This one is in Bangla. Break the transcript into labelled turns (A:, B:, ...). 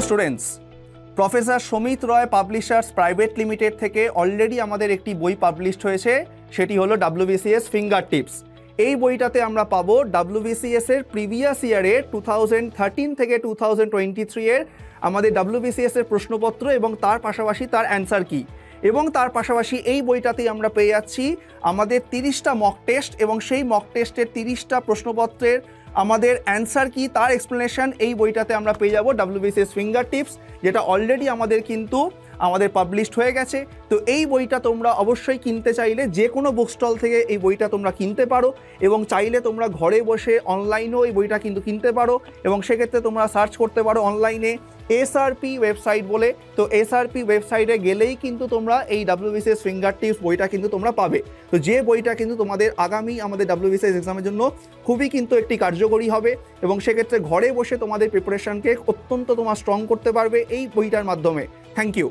A: স্টুডেন্টস, প্রফেসর সমিত রয় পাবলিশার্স প্রাইভেট লিমিটেড থেকে অলরেডি আমাদের একটি বই পাবলিশড হয়েছে, সেটি হলো WBCS ফিঙ্গার টিপস। এই বইটাতে আমরা পাবো WBCS এর প্রিভিয়াস ইয়ারের 2013 থেকে 2023 এর আমাদের WBCS এর প্রশ্নপত্র এবং তার পাশাপাশি তার অ্যান্সার কি, এবং তার পাশাপাশি এই বইটাতেই আমরা পেয়ে যাচ্ছি আমাদের 30টা মক টেস্ট এবং সেই মক টেস্টের 30টা প্রশ্নপত্রের আমাদের অ্যান্সার কি তার এক্সপ্লেনেশন এই বইটাতে আমরা পেয়ে যাব WBCS ফিঙ্গার টিপস, যেটা অলরেডি আমাদের পাবলিশড হয়ে গেছে। তো এই বইটা তোমরা অবশ্যই কিনতে চাইলে যে কোনো বুক স্টল থেকে এই বইটা তোমরা কিনতে পারো, এবং চাইলে তোমরা ঘরে বসে অনলাইনেও এই বইটা কিন্তু কিনতে পারো, এবং সেক্ষেত্রে তোমরা সার্চ করতে পারো অনলাইনে SRP ওয়েবসাইট বলে। তো SRP ওয়েবসাইটে গেলেই কিন্তু তোমরা এই WBCS ফিঙ্গার টিপস বইটা কিন্তু তোমরা পাবে। তো যে বইটা কিন্তু তোমাদের আগামী আমাদের WBCS এক্সামের জন্য খুবই কিন্তু একটি কার্যকরী হবে, এবং সেক্ষেত্রে ঘরে বসে তোমাদের প্রিপারেশনকে অত্যন্ত তোমার স্ট্রং করতে পারবে এই বইটার মাধ্যমে। Thank you.